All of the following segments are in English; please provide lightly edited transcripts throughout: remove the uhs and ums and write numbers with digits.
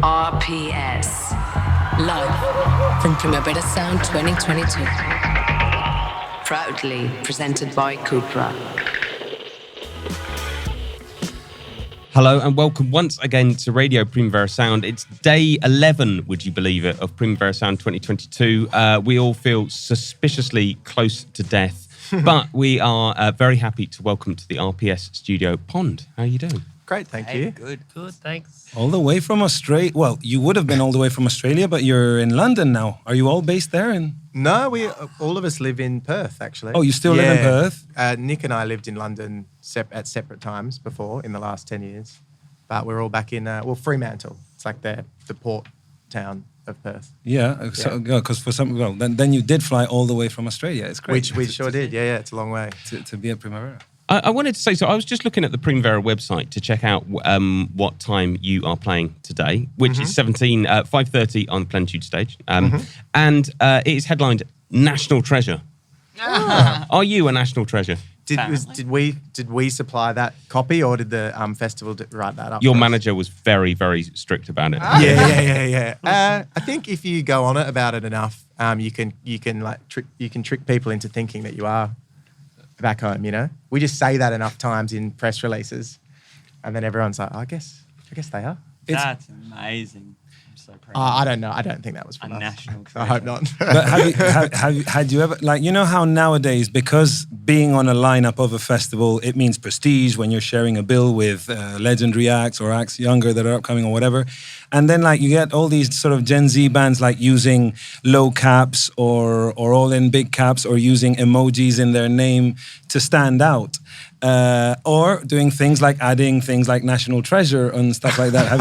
RPS. Live from Primavera Sound 2022. Proudly presented by Cupra. Hello and welcome once again to Radio Primavera Sound. It's day 11, would you believe it, of Primavera Sound 2022. We all feel suspiciously close to death, but we are very happy to welcome to the RPS studio Pond. How are you doing? Great, thank you. Good, thanks. All the way from Australia. Well, you would have been all the way from Australia, but you're in London now. Are you all based there? No, we all of us live in Perth, actually. Oh, you still live in Perth? Nick and I lived in London at separate times before in the last 10 years. But we're all back in, Fremantle. It's like the port town of Perth. Yeah, because for some, then you did fly all the way from Australia. It's great. Which we sure did. Yeah, it's a long way. To be at Primavera. I wanted to say, so I was just looking at the Primavera website to check out what time you are playing today, which is 5:30 on the Plenitude stage. And it is headlined National Treasure. Are you a national treasure? Did we supply that copy, or did the festival write that up? Your manager was very, very strict about it. Yeah. I think if you go on it about it enough, you can trick people into thinking that you are back home. You know, we just say that enough times in press releases, and then everyone's like, I guess they are. That's amazing. I'm so proud. I don't know. I don't think that was from a us. national treasure. I hope not. But had you ever, like, you know how nowadays, because being on a lineup of a festival, it means prestige when you're sharing a bill with legendary acts or acts younger that are upcoming or whatever. And then, like, you get all these sort of Gen Z bands, like, using low caps or all in big caps or using emojis in their name to stand out. Or doing things like adding things like National Treasure and stuff like that.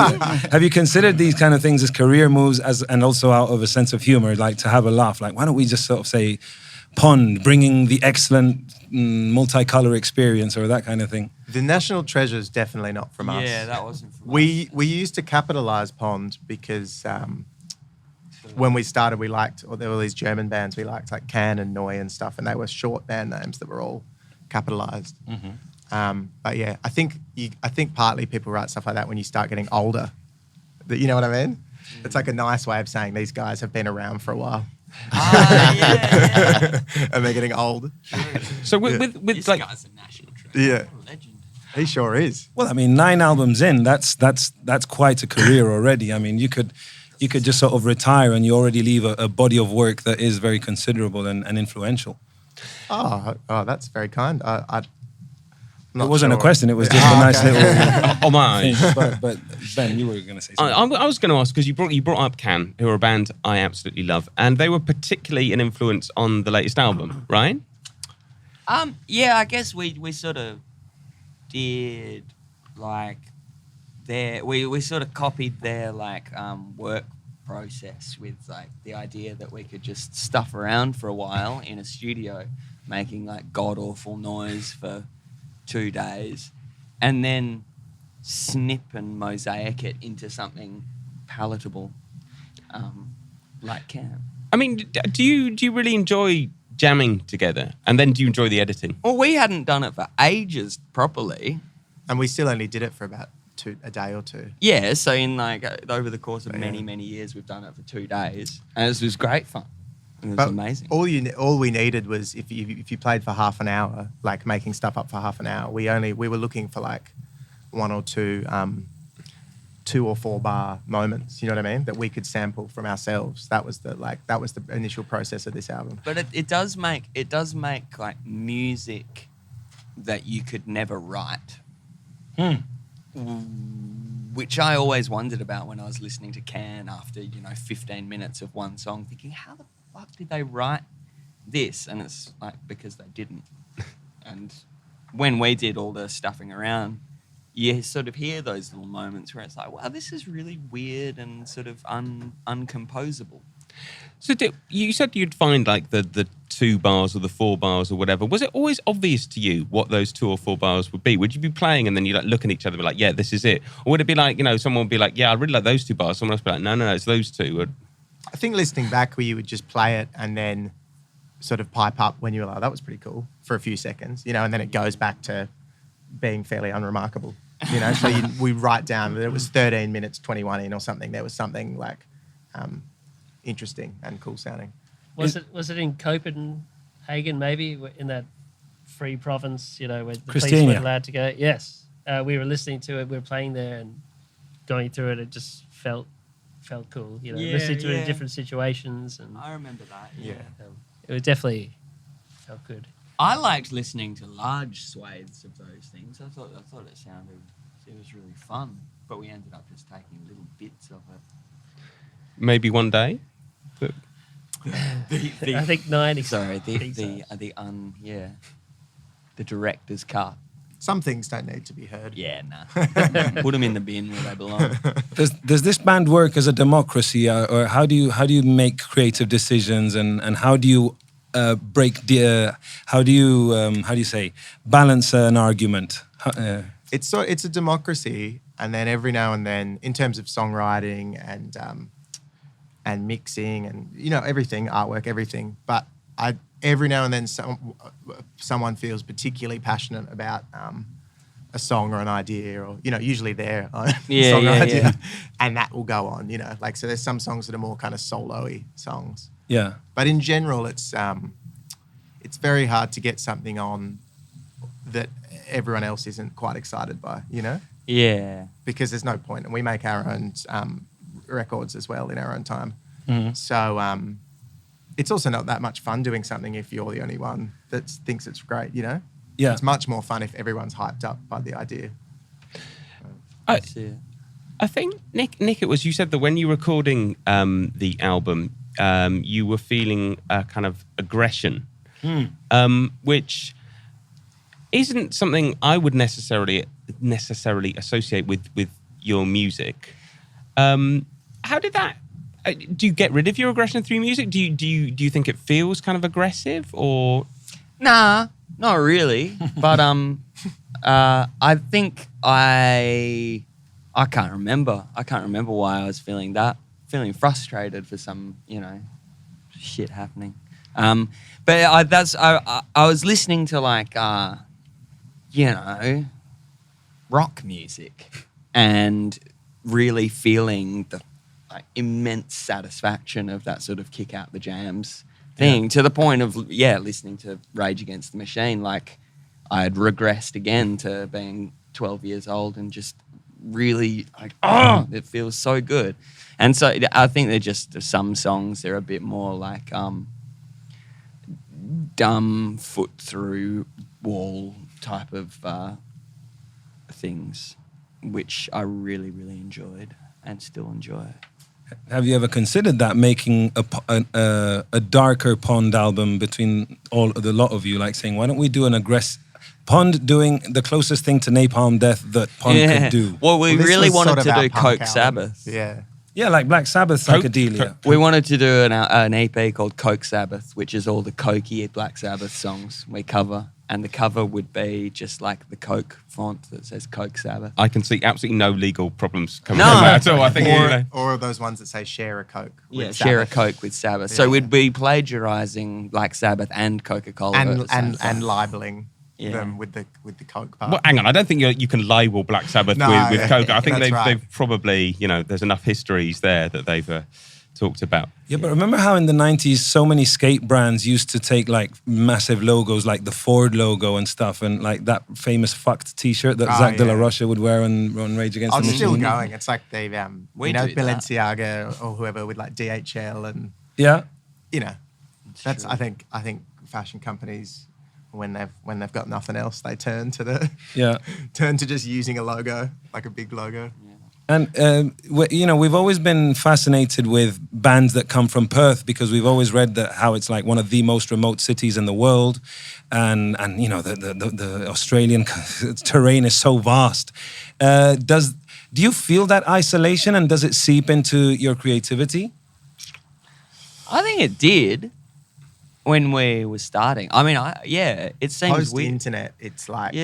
Have you considered these kind of things as career moves and also out of a sense of humor, like to have a laugh? Like, why don't we just sort of say Pond, bringing the excellent multicolor experience or that kind of thing? The National Treasure is definitely not from us. Yeah, that wasn't from us. We used to capitalize Pond because when we started, there were these German bands we liked, like Can and Neu and stuff, and they were short band names that were all capitalized. But yeah, I think partly people write stuff like that when you start getting older. You know what I mean? It's like a nice way of saying these guys have been around for a while. Yeah. And they're getting old. So with This like, guy's a national treasure. Yeah. What a legend. He sure is. Well, I mean, 9 albums in, that's quite a career already. I mean, you could just sort of retire and you already leave a body of work that is very considerable and influential. Oh, that's very kind. It wasn't a question. It was just a nice little. oh my! But Ben, you were going to say something. I was going to ask because you brought up Can, who are a band I absolutely love, and they were particularly an influence on the latest album, right? Yeah, I guess we sort of did like we sort of copied their like work process with like the idea that we could just stuff around for a while in a studio, making like god awful noise for 2 days, and then snip and mosaic it into something palatable, like Can. I mean, do you really enjoy jamming together, and then do you enjoy the editing? Well, we hadn't done it for ages properly, And we still only did it for about a day or two. Yeah, so in like over the course of many years, we've done it for 2 days, and it was great fun. It was amazing. All we needed was if you played for half an hour, like making stuff up for half an hour. We were looking for like 1 or 2 or 4 bar moments. You know what I mean? That we could sample from ourselves. That was the initial process of this album. But it does make like music that you could never write. Which I always wondered about when I was listening to Can after 15 minutes of one song, thinking, how the fuck did they write this? And it's like, because they didn't. And when we did all the stuffing around, you sort of hear those little moments where it's like, wow, this is really weird and sort of uncomposable. So you said you'd find like the 2 bars or the 4 bars or whatever. Was it always obvious to you what those 2 or 4 bars would be? Would you be playing and then you like look at each other and be like, yeah, this is it? Or would it be like, someone would be like, yeah, I really like those 2 bars. Someone else would be like, no, it's those 2. Or... I think listening back where you would just play it and then sort of pipe up when you were like, that was pretty cool for a few seconds, and then it goes back to being fairly unremarkable. You know, so we write down that it was 13 minutes 21 in or something. There was something like interesting and cool sounding. Was it in Copenhagen maybe in that free province? You know, where the police Christiania. weren't allowed to go. Yes, we were listening to it. We were playing there and going through it. It just felt cool. You know, listening to it in different situations, and I remember that. Yeah. it was definitely felt good. I liked listening to large swathes of those things. I thought it was really fun, but we ended up just taking little bits of it. Maybe one day. But I think 90. Sorry, the director's cut. Some things don't need to be heard. Yeah, nah. Put them in the bin where they belong. Does this band work as a democracy, or how do you make creative decisions, and how do you balance an argument? It's a democracy, and then every now and then, in terms of songwriting and mixing and everything, artwork, everything. But every now and then someone feels particularly passionate about a song or an idea, or usually their own song or idea, and that will go on. Like, so there's some songs that are more kind of solo-y songs. Yeah. But in general, it's very hard to get something on that everyone else isn't quite excited by. Yeah. Because there's no point, and we make our own records as well in our own time. Mm-hmm. So it's also not that much fun doing something if you're the only one that thinks it's great, Yeah. It's much more fun if everyone's hyped up by the idea. I think, Nick, it was, you said that when you were recording the album, you were feeling a kind of aggression, which isn't something I would necessarily associate with your music. How did that? Do you get rid of your aggression through music? Do you think it feels kind of aggressive, or? Nah, not really. But I think I can't remember. I can't remember why I was feeling that. Feeling frustrated for some shit happening. But I was listening to rock music and really feeling the immense satisfaction of that sort of kick out the jams thing, to the point of listening to Rage Against the Machine, like I had regressed again to being 12 years old and just really it feels so good. And so I think they're just some songs, they're a bit more like dumb foot through wall type of things, which I really, really enjoyed and still enjoy. Have you ever considered that, making a darker Pond album between the lot of you, like saying, why don't we do an aggressive Pond doing the closest thing to Napalm Death that Pond could do? Well, we really wanted to do Coke album. Sabbath. Yeah, like Black Sabbath psychedelia. We wanted to do an EP called Coke Sabbath, which is all the cokey Black Sabbath songs we cover. And the cover would be just like the Coke font that says Coke Sabbath. I can see absolutely no legal problems coming from that at all. I think or those ones that say share a Coke. Yeah, share a Coke with Sabbath. Yeah. So we'd be plagiarising Black Sabbath and Coca-Cola and libeling them with the Coke part. Well, hang on, I don't think you can label Black Sabbath with Coke. I think they've probably, there's enough histories there that they've talked about. Yeah, but remember how in the 90s so many skate brands used to take like massive logos like the Ford logo and stuff, and like that famous fucked t-shirt that Zach De La Rocha would wear on Rage Against the Machine. It's still going. It's like they've Balenciaga or whoever with like DHL and that's I think fashion companies, when they've got nothing else, they turn to just using a logo, like a big logo. And, we've always been fascinated with bands that come from Perth, because we've always read that how it's like one of the most remote cities in the world. And the Australian terrain is so vast. Do you feel that isolation, and does it seep into your creativity? I think it did when we were starting. I mean, it seems post weird. Internet, it's like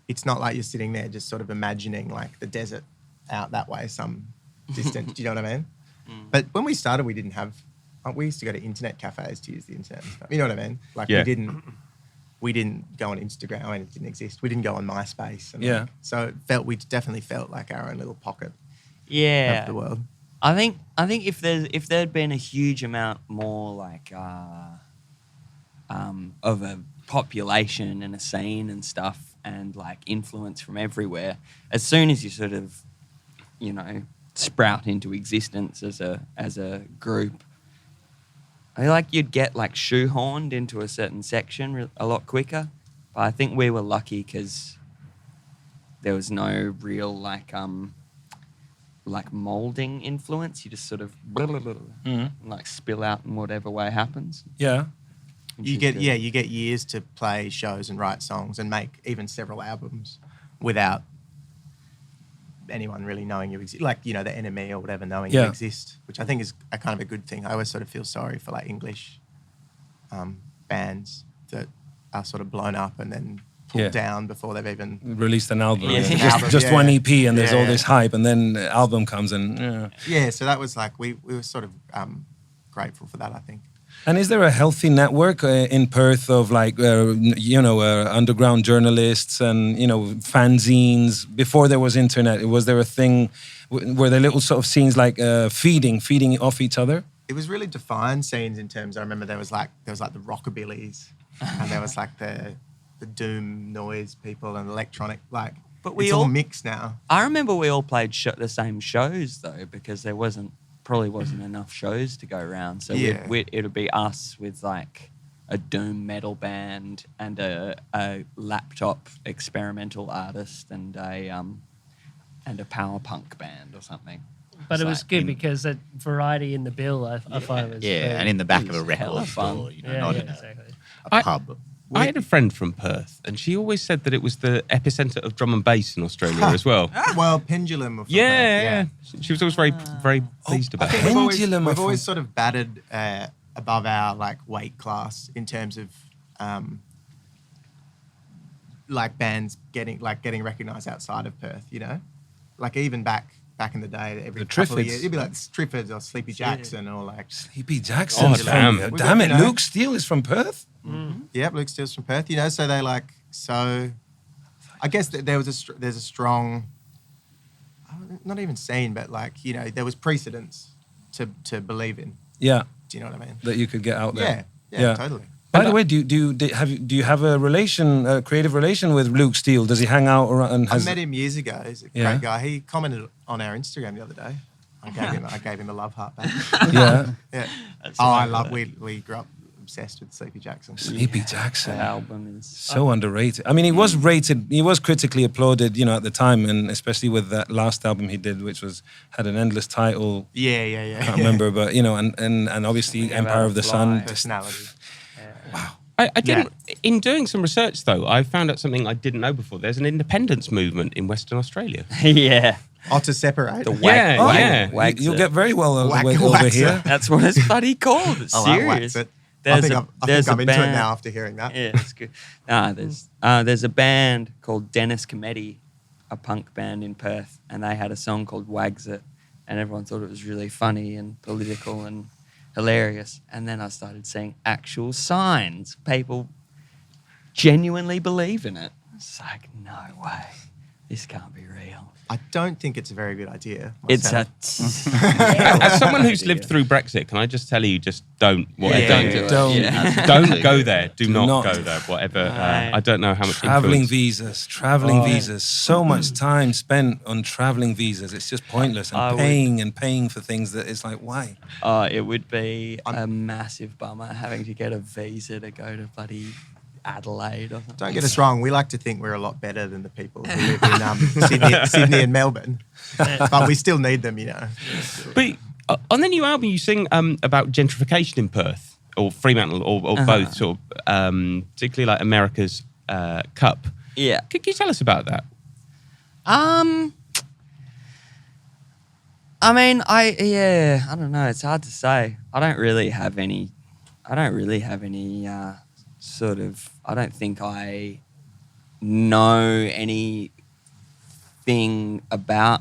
it's not like you're sitting there just sort of imagining like the desert out that way, some distance. Do you know what I mean? But when we started, we used to go to internet cafes to use the internet and stuff. You know what I mean? Like we we didn't go on Instagram. I mean, it didn't exist. We didn't go on MySpace. And Yeah. so we definitely felt like our own little pocket Yeah. of the world. I think if there'd been a huge amount more like of a population and a scene and stuff and like influence from everywhere, as soon as you sort of, you know, sprout into existence as a group, I feel like you'd get like shoehorned into a certain section a lot quicker. But I think we were lucky because there was no real like molding influence. You just sort of like spill out in whatever way happens. Yeah. You get years to play shows and write songs and make even several albums without anyone really knowing you exist, like, you know, the enemy or whatever knowing you exist, which I think is a kind of a good thing. I always sort of feel sorry for like English bands that are sort of blown up and then pulled down before they've even released an album. Yeah. Just one EP and there's all this hype and then the album comes and so that was like we were sort of grateful for that, I think. And is there a healthy network in Perth of like, underground journalists and, you know, fanzines? Before there was internet, was there a thing, were there little sort of scenes like feeding off each other? It was really defined scenes in terms, I remember there was like the rockabillys and there was like the doom noise people and electronic, like, but it's all mixed now. I remember we all played the same shows though, because there probably wasn't enough shows to go around. So it'll be us with like a doom metal band and a laptop experimental artist and a power punk band or something. But it was good because that variety in the bill, I find was and in the back of a hella record fun. store, you know, not in exactly. a pub. I had a friend from Perth, and she always said that it was the epicenter of drum and bass in Australia as well. Well, Pendulum. Yeah. She was always very, very pleased about it. We've always sort of batted above our like weight class in terms of like bands getting recognised outside of Perth. You know, like even back in the day, every couple of years, it'd be like Triffids or Sleepy Jackson or like Sleepy Jackson. Damn it! Luke Steele is from Perth. Mm-hmm. Yeah, Luke Steele's from Perth. You know, so they like so. I guess there's a strong, not even scene, but like, you know, there was precedence to believe in. Yeah. Do you know what I mean? That you could get out there. Yeah, totally. By the way, do you have a creative relation with Luke Steele? Does he hang out around? I met him years ago. He's a great guy. He commented on our Instagram the other day. I gave him a love heart back. Yeah. We grew up obsessed with Sleepy Jackson. Sleepy Jackson. That album is so underrated. I mean, he was rated. He was critically applauded, you know, at the time, and especially with that last album he did, which had an endless title. Yeah. I can't remember, but you know, and obviously Empire of the Sun. Personality. Wow. I didn't. In doing some research, though, I found out something I didn't know before. There's an independence movement in Western Australia. yeah. Oh, to separate. You'll get very well over here. That's what it's bloody called. It's serious. I think I'm into it now after hearing that. Yeah, it's good. There's a band called Dennis Cometti, a punk band in Perth, and they had a song called Wags It, and everyone thought it was really funny and political and hilarious. And then I started seeing actual signs. People genuinely believe in it. It's like, no way. This can't be real. I don't think it's a very good idea. It's As someone who's lived through Brexit, can I just tell you, just don't. Whatever. Don't go there. Do not go there. Whatever. I don't know how much traveling visas. So much time spent on traveling visas. It's just pointless. And paying for things that it's like, why? It would be a massive bummer having to get a visa to go to bloody Adelaide or something. Don't get us wrong, we like to think we're a lot better than the people who live in Sydney and Melbourne, but we still need them, you know. But on the new album, you sing about gentrification in Perth or Fremantle or both, sort of, particularly like America's Cup. Yeah. Could you tell us about that? I mean, I don't know. It's hard to say. I don't really have any sort of, I don't think I know anything about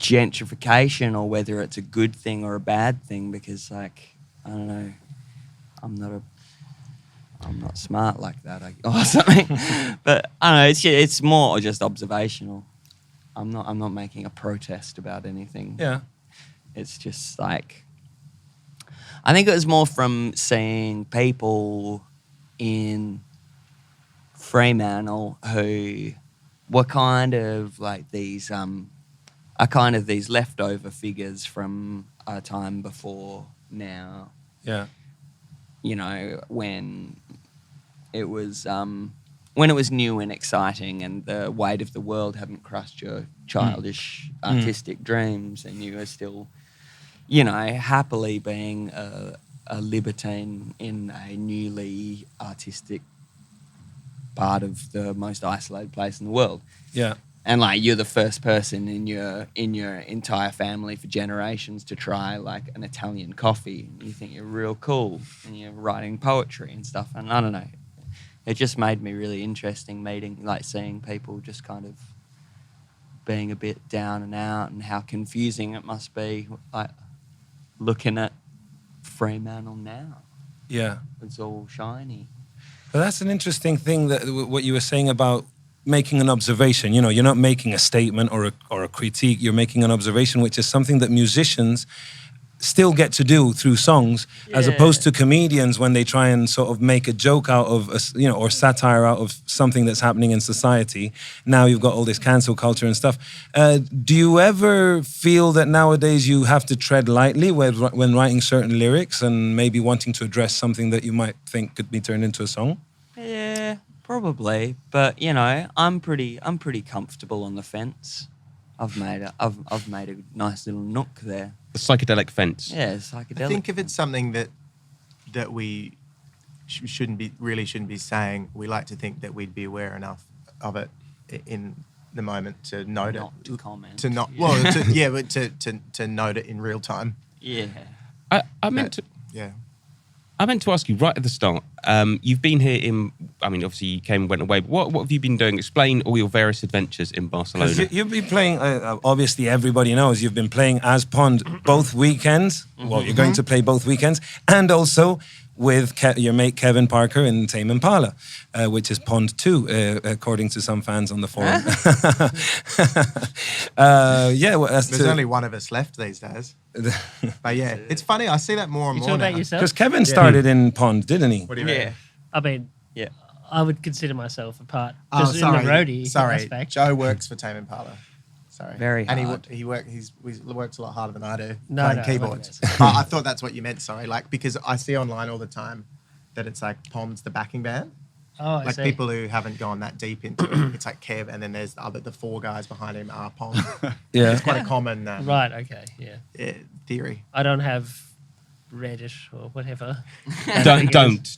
gentrification or whether it's a good thing or a bad thing because, like, I don't know, I'm I'm not smart like that or something. But I don't know. It's more just observational. I'm not making a protest about anything. Yeah. It's just like, I think it was more from seeing people in Fremantle who were kind of like these these leftover figures from a time before now. Yeah. You know, when it was new and exciting, and the weight of the world hadn't crushed your childish artistic dreams, and you were still, you know, happily being a libertine in a newly artistic part of the most isolated place in the world. Yeah. And like, you're the first person in your entire family for generations to try like an Italian coffee, and you think you're real cool, and you're writing poetry and stuff. And I don't know, it just made me really interesting seeing people just kind of being a bit down and out, and how confusing it must be, like looking at Fremantle now. Yeah. It's all shiny. But that's an interesting thing, that what you were saying about making an observation. You know, you're not making a statement or a critique. You're making an observation, which is something that musicians still get to do through songs, as opposed to comedians when they try and sort of make a joke out of, or satire out of something that's happening in society. Now you've got all this cancel culture and stuff. Do you ever feel that nowadays you have to tread lightly when writing certain lyrics, and maybe wanting to address something that you might think could be turned into a song? Yeah, probably. But you know, I'm pretty comfortable on the fence. I've made a nice little nook there. The psychedelic fence. Yeah, psychedelic. I think if it's something that we shouldn't be saying, we like to think that we'd be aware enough of it in the moment to note Not it. to comment. To not, Yeah. well, but to note it in real time. Yeah. I meant to. Yeah. I meant to ask you right at the start. You've been here obviously you came and went away, but what have you been doing? Explain all your various adventures in Barcelona. You've been playing, obviously everybody knows, you've been playing as Pond both weekends. Well, you're going to play both weekends. And also with your mate Kevin Parker in Tame Impala, which is Pond 2, according to some fans on the forum. There's only one of us left these days. But yeah, it's funny. I see that more and You more talking now. about yourself? Because Kevin started in Pond, didn't he? What do you Yeah. mean? I mean, Yeah. I would consider myself a part. Oh, Just in the roadie aspect. Joe works for Tame Impala. Sorry. Very and hard. he works a lot harder than I do No, playing no, keyboards. I I thought that's what you meant. Sorry, like because I see online all the time that it's like Pond's the backing band. Oh, I Like see. people who haven't gone that deep into it, it's like Kev, and then there's the four guys behind him are Pond. Yeah. It's quite a common Right, okay, yeah. theory. I don't have Reddish or whatever.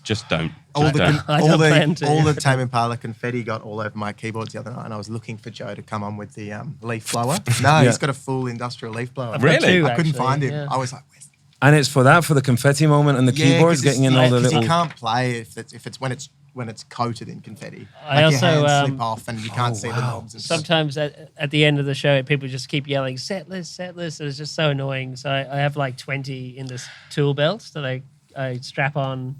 Just don't. All I don't plan to. the Tame Impala confetti got all over my keyboards the other night, and I was looking for Joe to come on with the leaf blower. No, he's got a full industrial leaf blower. I've got two, I couldn't actually, find him. yeah. I was like, where's And it's for the confetti moment and the keyboards 'cause getting in all the because little... you can't play if it's when it's coated in confetti. I Like also, your hands slip off and you can't see the knobs. And stuff. Sometimes at the end of the show, people just keep yelling, set list, and it's just so annoying. So I have like 20 in this tool belt that I strap on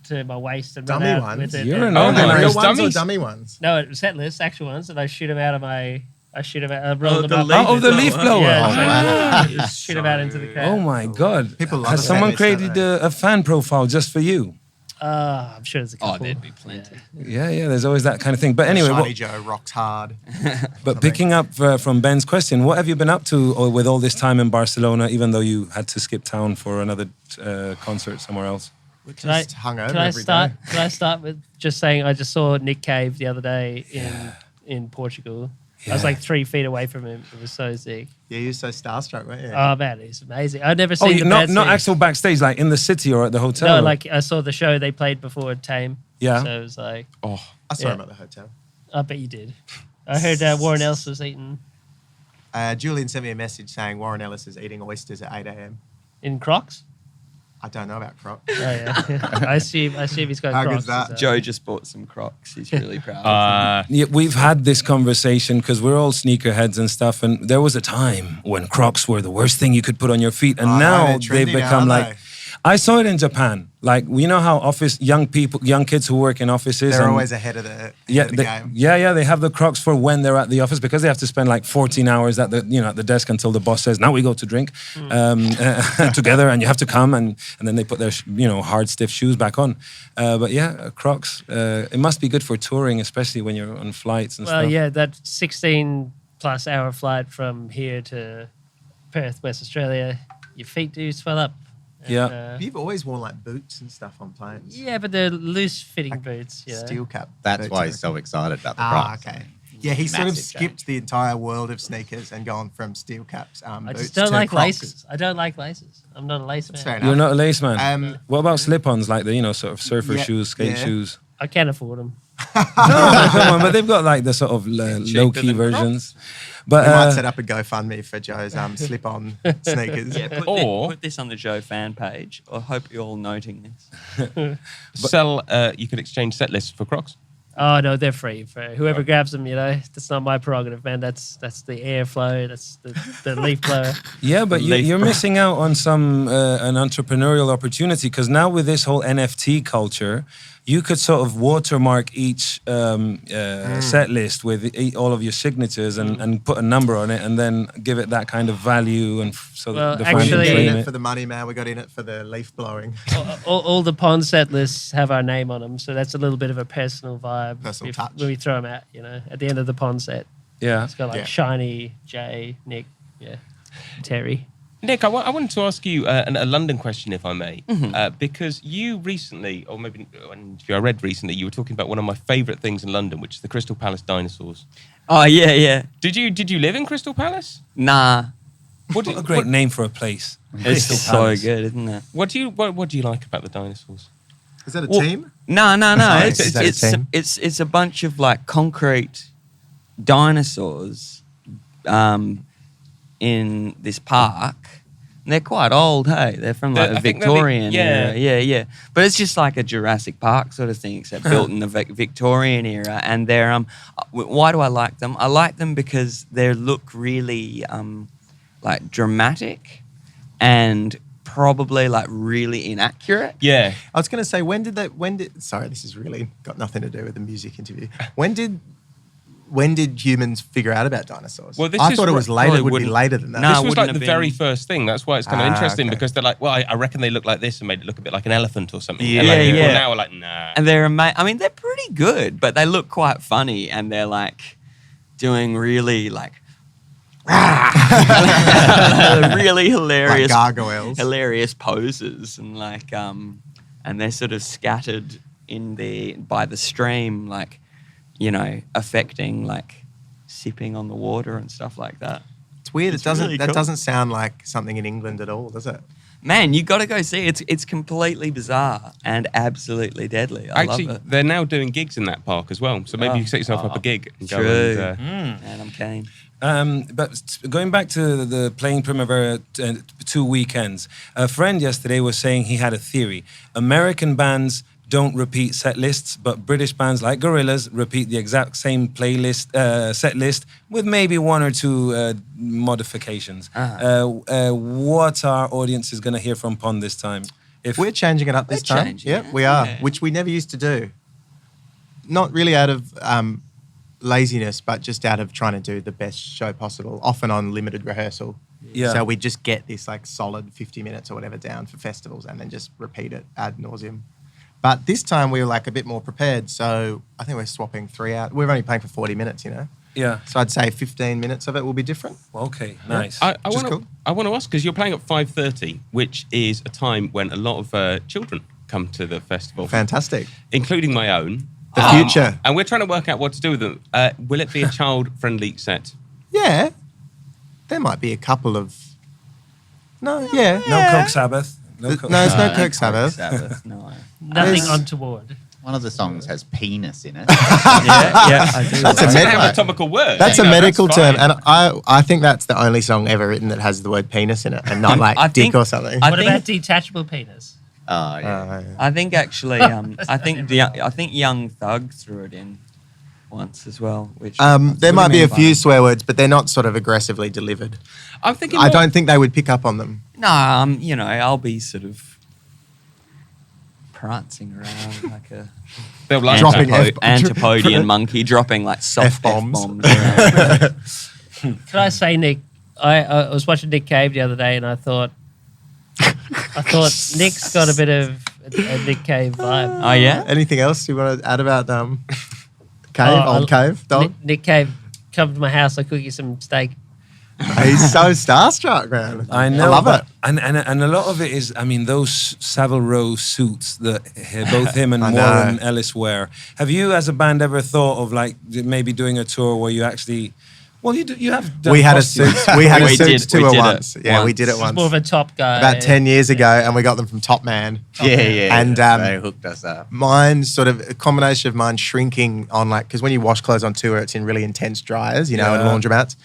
to my waist and Dummy run out ones? with it. You're And- an Real Those ones or dummies? dummy ones? No, set list, actual ones, and I shoot them out. I roll them the up. leaf Oh, the leaf blower. Yeah, Oh, so just shoot them out into the crowd. Oh my God. People love Has it. someone Don't created they? a fan profile just for you? I'm sure there's a couple. Oh, there'd be plenty. Yeah, there's always that kind of thing. But anyway, Shiny Joe rocks hard. but picking up from Ben's question, what have you been up to with all this time in Barcelona, even though you had to skip town for another concert somewhere else? Can I, Just hung over can I every start? day. Can I start with just saying I just saw Nick Cave the other day in Portugal. I was Yeah. like 3 feet away from him. It was so sick. Yeah, you were so starstruck, weren't you? Oh man, he's amazing. I'd never Oh, seen the not band not sing. actual backstage, like in the city or at the hotel? No, like I saw the show they played before Tame. Yeah. So it was like, I saw yeah. him at the hotel. I bet you did. I heard Warren Ellis was eating Julian sent me a message saying Warren Ellis is eating oysters at 8 a.m. in Crocs. I don't know about Crocs. Oh yeah. I assume he's got How Crocs. good's that? so- Joe just bought some Crocs. He's really proud of them. Yeah, we've had this conversation because we're all sneakerheads and stuff, and there was a time when Crocs were the worst thing you could put on your feet, and Oh, now they're they've trendy now, become aren't like. I saw it in Japan. Like, you know how young kids who work in offices. They're always ahead of the game. Yeah. They have the Crocs for when they're at the office because they have to spend like 14 hours at the desk until the boss says, now we go to drink together, and you have to come, and then they put their hard, stiff shoes back on. But yeah, Crocs. It must be good for touring, especially when you're on flights and stuff. Well, yeah, that 16+ hour flight from here to Perth, West Australia, your feet do swell up. Yeah. You've always worn like boots and stuff on planes. Yeah, but they're loose-fitting boots. You know? Steel cap. That's boots, why I he's so excited about the reckon. Crocs. Okay. Yeah, he sort of Massive skipped change. the entire world of sneakers and gone from steel caps. I boots just don't to like Crocs. laces. I don't like laces. I'm not a lace That's man. fair enough. You're not a lace man. Um, What about slip-ons, like the sort of surfer Yeah, shoes, skate yeah. shoes? I can't afford them. No, come on, but they've got like the sort of low-key than versions. But we might set up a GoFundMe for Joe's slip-on sneakers. Yeah, put this on the Joe fan page. I hope you're all noting this. You could exchange set lists for Crocs. Oh no, they're free. For whoever grabs them, that's not my prerogative, man. That's the airflow. That's the leaf blower. yeah, but you're missing out on some an entrepreneurial opportunity, because now with this whole NFT culture, you could sort of watermark each set list with all of your signatures and put a number on it, and then give it that kind of value, and so Well, the fans can actually- We got claim in it it. for the money, man. We got in it for the leaf blowing. all the pond set lists have our name on them, so that's a little bit of a personal vibe. Personal if- touch. when we throw them out. At the end of the pond set, Yeah. it's got like Yeah. Shiny, Jay, Nick, Terry. Nick, I wanted to ask you a London question, if I may, because you recently, or maybe an interview I read recently, you were talking about one of my favourite things in London, which is the Crystal Palace dinosaurs. Oh yeah. Did you live in Crystal Palace? Nah, What a great name for a place. it's Crystal so Palace. good, isn't it? What do you like about the dinosaurs? Is that a Well, team? No. Is that a team? It's a bunch of like concrete dinosaurs in this park. And they're quite old, hey. They're from like I the think they're Victorian yeah. era. Yeah. But it's just like a Jurassic Park sort of thing, except built in the Victorian era. And they're why do I like them? I like them because they look really like dramatic and probably like really inaccurate. Yeah. I was going to say, sorry, this has really got nothing to do with the music interview. When did humans figure out about dinosaurs? Well, this I is thought it was later. It would be wouldn't- later than that. No, This it was wouldn't like the have very been- first thing. That's why it's kind of interesting, okay. because they're like, well, I reckon they look like this and made it look a bit like an elephant or something. Yeah, and like, people yeah. now are like, nah. And they're I mean, they're pretty good, but they look quite funny, and they're like doing really like really hilarious, Like gargoyles. hilarious poses, and like and they're sort of scattered by the stream, like affecting like sipping on the water and stuff like that. It's weird. It's It doesn't. really That cool. doesn't sound like something in England at all, does it? Man, you got to go see it. It's completely bizarre and absolutely deadly. I Actually, love it. they're now doing gigs in that park as well. So maybe you can set yourself up a gig. And go True. and, Man, I'm keen. But going back to the playing Primavera 2 weekends, a friend yesterday was saying he had a theory. American bands don't repeat set lists, but British bands like Gorillaz repeat the exact same playlist set list with maybe one or two modifications. What our audience is going to hear from Pond this time? If We're changing it up this We're time. changing Yep, it, we are, yeah. which we never used to do. Not really out of laziness, but just out of trying to do the best show possible, often on limited rehearsal. Yeah. So we just get this like solid 50 minutes or whatever down for festivals and then just repeat it ad nauseum. But this time we were like a bit more prepared. So I think we're swapping 3 out. We're only playing for 40 minutes, yeah, So I'd say 15 minutes of it will be different. okay, nice. I Which is want cool. to ask, because you're playing at 5:30, which is a time when a lot of children come to the festival, Fantastic. including my own. The future. And we're trying to work out what to do with them. Will it be a child-friendly set? Yeah. There might be a couple of... No, yeah. No Coke Sabbath. No Coke. No, it's no No, Coke Sabbath. Sabbath, no. Nothing There's- untoward. One of the songs has penis in it. yeah, I do. That's a It's an medical... anatomical word. That's a You know, medical that's term, fine. and I think that's the only song ever written that has the word penis in it, and not like I dick think- or something. I What think- about detachable penis? Oh, yeah. I think actually, I think Young Thug threw it in once as well. Which there what do might you be a mean by few that? swear words, but they're not sort of aggressively delivered. I'm thinking I more- don't think they would pick up on them. No, I'll be sort of prancing around like a They'll like Dropping that. Antipodean monkey, dropping like soft F-bombs. F-bombs around. Can I say, Nick? I was watching Nick Cave the other day, and I thought Nick's got a bit of a Nick Cave vibe. Oh yeah. Anything else you want to add about Cave? Old Cave dog. Nick Cave, come to my house. I'll cook you some steak. He's so starstruck, man. I know, I love it. And a lot of it is, I mean, those Savile Row suits that both him and I know. Warren Ellis wear. Have you, as a band, ever thought of like maybe doing a tour where you actually? Well, you have. Done We had a costumes. suits. We had a We suits did- we tour did it once. Yeah, we once. did it He's once more of a top guy. about 10 years ago, and we got them from Top Man. Yeah. And, they hooked us up. Mine's sort of a combination of mine shrinking on like, because when you wash clothes on tour, it's in really intense dryers, and laundromats.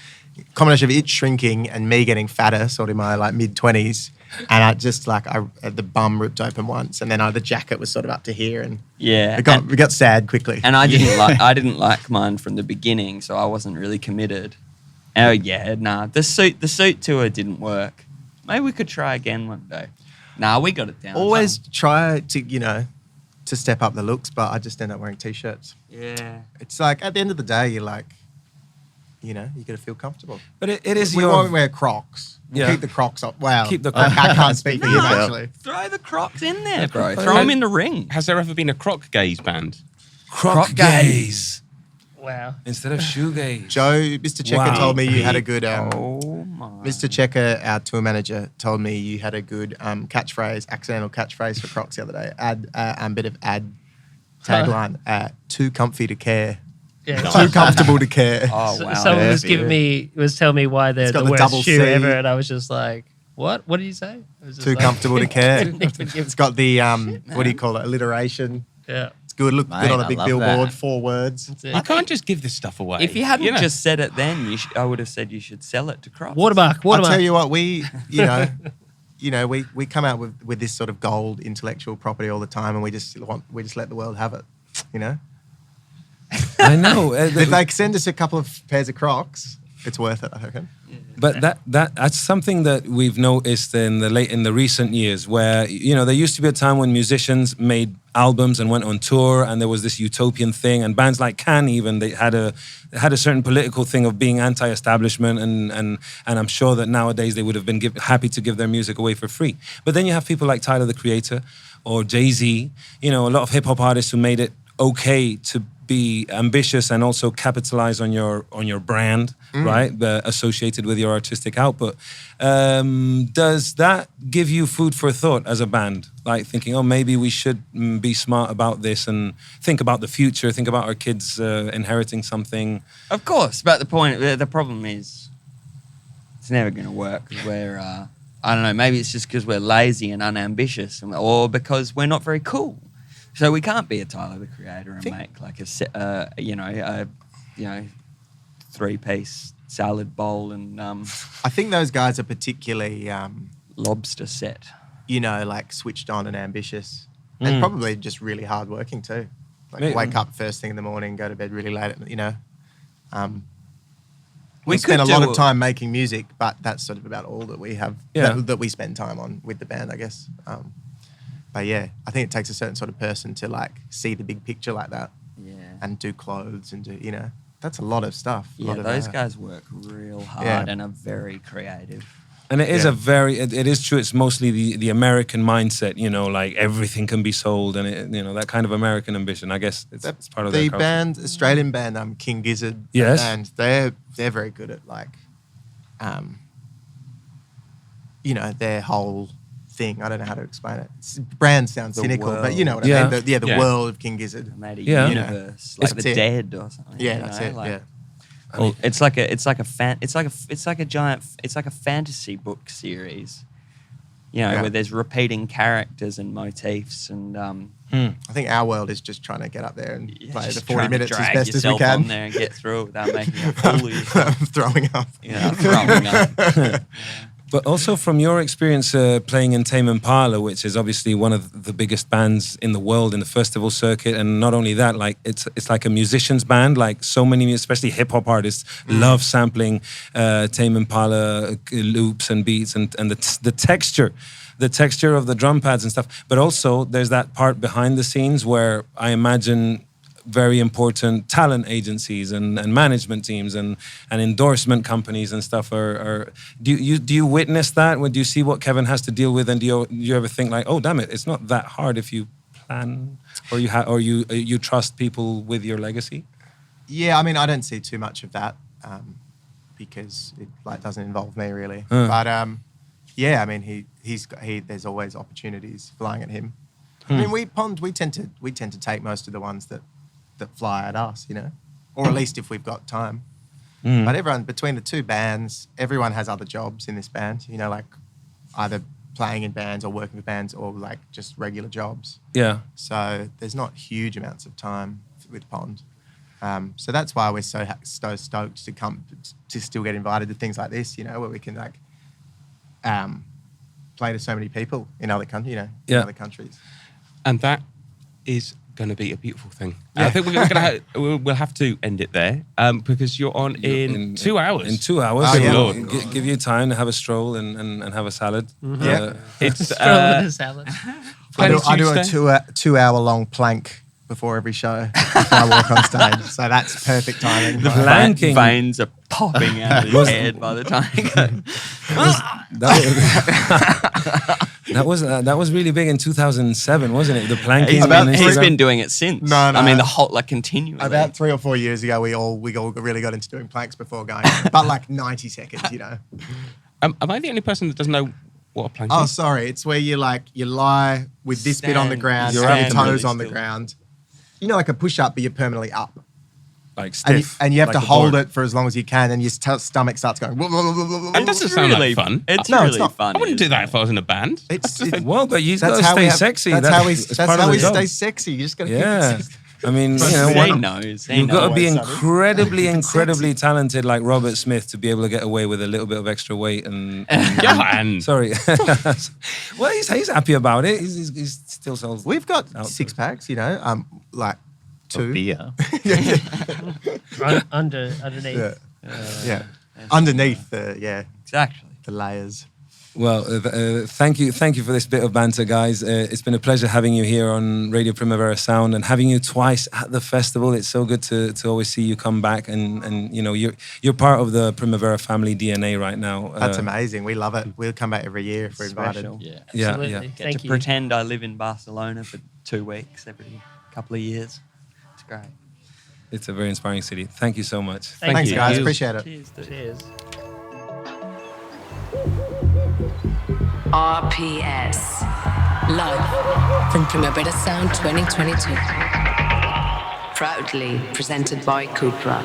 Combination of it shrinking and me getting fatter, sort of in my like mid-20s. And I just like, the bum ripped open once, and then the jacket was sort of up to here, and Yeah. we got sad quickly. And I didn't like mine from the beginning, so I wasn't really committed. Oh yeah, nah. The suit tour didn't work. Maybe we could try again one day. Nah, we got it down. Always try to, to step up the looks, but I just end up wearing T-shirts. Yeah. It's like, at the end of the day, you're like, you got to feel comfortable. But it is We your. won't wear Crocs. We'll Yeah. keep the Crocs up. Wow. Keep the I Crocs. can't speak for him, No. actually. Throw the Crocs in there, bro. Throw them in the ring. Has there ever been a Croc gaze band? Croc gaze Wow. instead of shoegaze. Joe, Mr. Checker Wow. told me you had a good... Oh my. Mr. Checker, our tour manager, told me you had a good accidental catchphrase for Crocs the other day. Bit of ad tagline. Too comfy to care. Yeah. Too comfortable to care. Oh wow. Someone was Yeah. telling me why they're It's got the the worst double shoe C. ever, and I was just like, "What? What did you say?" I was just Too like- comfortable to care. Couldn't even give- It's got the, what do you call it, alliteration. yeah. It's good. Look Mate, good on a I big love billboard. that. 4 words. That's it. You can't just give this stuff away. If you hadn't know. just said it then, I would have said you should sell it to Crocs. Watermark. I'll tell you what, we come out with this sort of gold intellectual property all the time, and we just let the world have it, I know. If they send us a couple of pairs of Crocs, it's worth it, I reckon. But that's something that we've noticed in the recent years, where there used to be a time when musicians made albums and went on tour, and there was this utopian thing, and bands like Can even they had a certain political thing of being anti-establishment, and I'm sure that nowadays they would have been happy to give their music away for free. But then you have people like Tyler the Creator or Jay-Z, a lot of hip hop artists who made it okay to be ambitious and also capitalize on your brand, right? Associated with your artistic output. Does that give you food for thought as a band? Like thinking, oh, maybe we should be smart about this and think about the future, think about our kids inheriting something. Of course, but the problem is it's never going to work because we're I don't know, maybe it's just because we're lazy and unambitious, or because we're not very cool. So we can't be a Tyler the Creator and make like a 3-piece salad bowl and I think those guys are particularly, lobster set. like switched on and ambitious, and probably just really hardworking too. Like Maybe. wake up first thing in the morning, go to bed really late. We We spend a could lot do of time making music, but that's sort of about all that we have that we spend time on with the band, I guess. But yeah, I think it takes a certain sort of person to like see the big picture like that, and do clothes and do that's a lot of stuff. Yeah, those guys work real hard and are very creative. And it is it is true. It's mostly the American mindset, like everything can be sold, and that kind of American ambition. I guess it's part of the their culture. band, Australian band, King Gizzard. Yes. And they're very good at like, their whole thing. I don't know how to explain it. Brand sounds The cynical, but world. you know what I Yeah. mean. The world of King Gizzard. They made a Yeah. universe like It's the it. Dead or something. Yeah, that's it. like- Yeah. Well, it's like a fantasy book series, where there's repeating characters and motifs, and I think our world is just trying to get up there and play the just 40 trying to minutes as drag best as we yourself on can. there and get through it without making a fool of yourself. Throwing up. Throwing up. But also from your experience playing in Tame Impala, which is obviously one of the biggest bands in the world in the festival circuit, and not only that, like it's like a musician's band. Like so many, especially hip hop artists, love sampling Tame Impala loops and beats, and the texture of the drum pads and stuff. But also there's that part behind the scenes where I imagine very important talent agencies and management teams and endorsement companies and stuff are do you witness that? Do you see what Kevin has to deal with, and do you ever think like, oh damn it, it's not that hard if you plan or you trust people with your legacy? Yeah, I mean, I don't see too much of that because it like doesn't involve me really. But yeah, I mean, there's always opportunities flying at him. I mean, we tend to take most of the ones that fly at us, you know, or at least if we've got time. But everyone, between the two bands, everyone has other jobs in this band, you know, like either playing in bands or working with bands or like just regular jobs. Yeah. So there's not huge amounts of time with Pond. So that's why we're so stoked to come to still get invited to things like this, you know, where we can like play to so many people in other countries, you know, in other countries. And that is going to be a beautiful thing. I think we'll have to end it there because you're on in 2 hours. In 2 hours, Oh, yeah. Lord. Give you time to have a stroll and have a salad. Yeah. It's Stroll with a salad. I do Tuesday. a 2 hour long plank before every show before I walk on stage. So that's perfect timing. The planking. Veins are popping out of your head by the time you go. That was really big in 2007, wasn't it? The planking. He's been doing it since. No. I mean, the whole like continually. About 3 or 4 years ago, we all really got into doing planks before going, but like 90 seconds, you know. Am I the only person that doesn't know what a plank Oh, is? sorry. It's where you lie with this bit on the ground, Stand. and your Stand toes really on the still. ground. You know, like a push-up, but you're permanently up. like stiff. And you have like to a hold board. it for as long as you can, and your stomach starts going. That doesn't sound like fun. It's No, it's really not. fun. I wouldn't do that if I was in a band. Well, but you That's gotta how stay we have, sexy. That's how we. it's That's part of how the we job. stay sexy. You just got to keep Yeah. it sexy. I mean, you know, He one, knows. you've got to be knows, Sonny. incredibly talented like Robert Smith to be able to get away with a little bit of extra weight and Johann. sorry. Well, he's happy about it. He's still sells. We've got Out 6 packs, you know, like 2. Beer. Underneath. Yeah. Underneath Exactly. the layers. Well, thank you for this bit of banter, guys. It's been a pleasure having you here on Radio Primavera Sound and having you twice at the festival. It's so good to always see you come back, and you know you're part of the Primavera family DNA right now. That's amazing. We love it. We'll come back every year if we're invited. Special. Yeah, Absolutely. yeah. Get Thank to you. pretend I live in Barcelona for 2 weeks every couple of years. It's great. It's a very inspiring city. Thank you so much. Thanks, you. guys. Cheers. Appreciate it. Cheers, dude. Cheers. RPS. Live from Primavera Sound 2022. Proudly presented by Cupra.